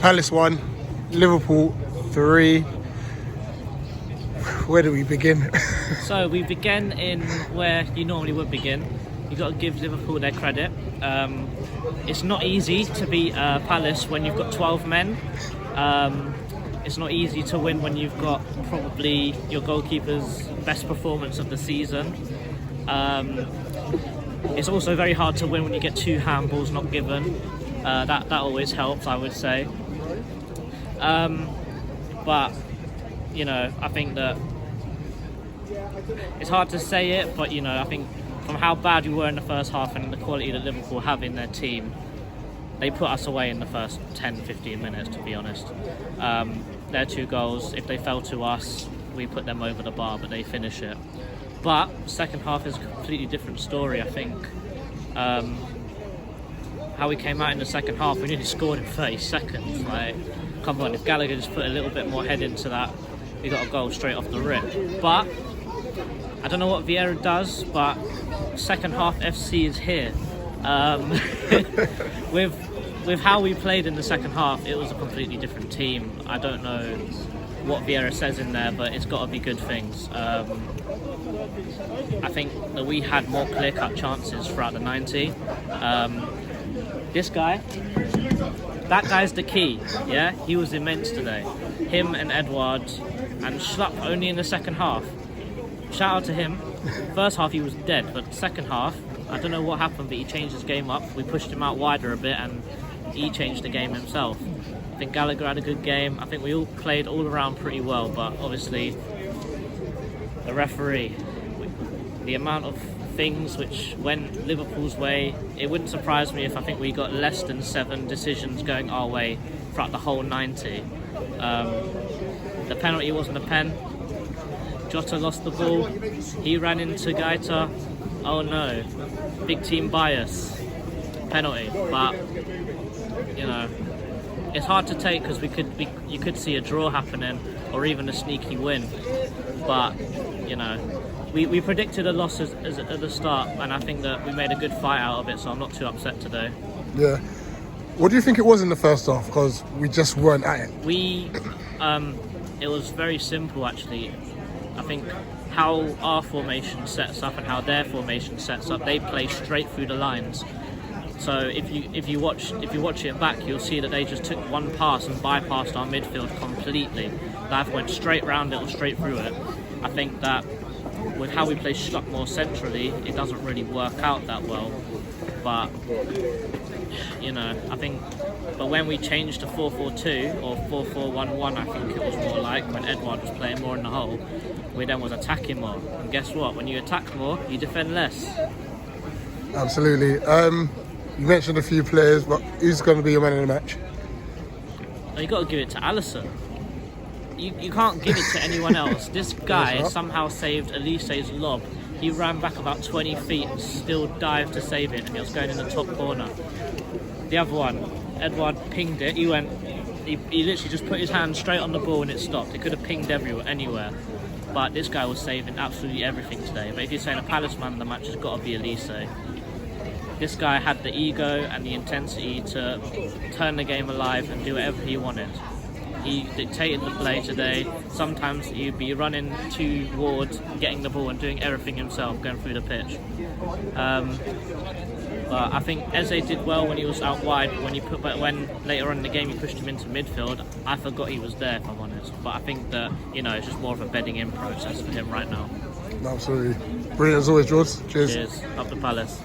Palace 1, Liverpool 3. Where do we begin? So we begin in where you normally would begin. You've got to give Liverpool their credit. It's not easy to beat Palace when you've got 12 men. It's not easy to win when you've got probably your goalkeeper's best performance of the season. It's also very hard to win when you get 2 handballs not given. That always helps, I would say. But you know, I think that it's hard to say it, but you know, I think from how bad we were in the first half and the quality that Liverpool have in their team, they put us away in the first 10-15 minutes, to be honest. Their 2 goals, if they fell to us, we put them over the bar, but they finish it. But second half is a completely different story, I think. How we came out in the second half, we nearly scored in 30 seconds. Like, come on, if Gallagher just put a little bit more head into that, we got a goal straight off the rip. But I don't know what Vieira does, but second half FC is here. With how we played in the second half, it was a completely different team. I don't know what Vieira says in there, but it's got to be good things. I think that we had more clear-cut chances throughout the 90. This guy, that guy's the key. Yeah, he was immense today. Him and Edouard, and Schlupp only in the second half. Shout out to him. First half he was dead, but second half, I don't know what happened, but he changed his game up. We pushed him out wider a bit, and he changed the game himself. I think Gallagher had a good game. I think we all played all around pretty well, but obviously the referee, the amount of things which went Liverpool's way, it wouldn't surprise me if I think we got less than 7 decisions going our way throughout the whole 90. The penalty wasn't a pen. Jota lost the ball. He ran into Gaeta. Oh no, big team bias. Penalty, but you know, it's hard to take because you could see a draw happening or even a sneaky win. But you know, we predicted a loss at the start, and I think that we made a good fight out of it. So I'm not too upset today. Yeah. What do you think it was in the first half? Because we just weren't at it. It was very simple actually. I think how our formation sets up and how their formation sets up, they play straight through the lines. So if you watch it back, you'll see that they just took one pass and bypassed our midfield completely. That went straight round it or straight through it. I think that with how we play Schlupp more centrally, it doesn't really work out that well. But you know, I think. But when we changed to 4-4-2 or 4-4-1-1, I think it was more like when Edouard was playing more in the hole, we then was attacking more. And guess what? When you attack more, you defend less. Absolutely. You mentioned a few players, but who's going to be your man in the match? Well, you got to give it to Alisson. You can't give it to anyone else. This guy somehow saved Elise's lob. He ran back about 20 feet and still dived to save it, and it was going in the top corner. The other one, Edouard pinged it. He literally just put his hand straight on the ball and it stopped. It could have pinged anywhere. But this guy was saving absolutely everything today. But if you're saying a Palace man of the match, has got to be Elise. This guy had the ego and the intensity to turn the game alive and do whatever he wanted. He dictated the play today. Sometimes he'd be running towards getting the ball and doing everything himself, going through the pitch. But I think Eze did well when he was out wide. But when later on in the game he pushed him into midfield, I forgot he was there, if I'm honest. But I think that, you know, it's just more of a bedding in process for him right now. Absolutely. Brilliant as always, George. Cheers. Cheers. Up the Palace.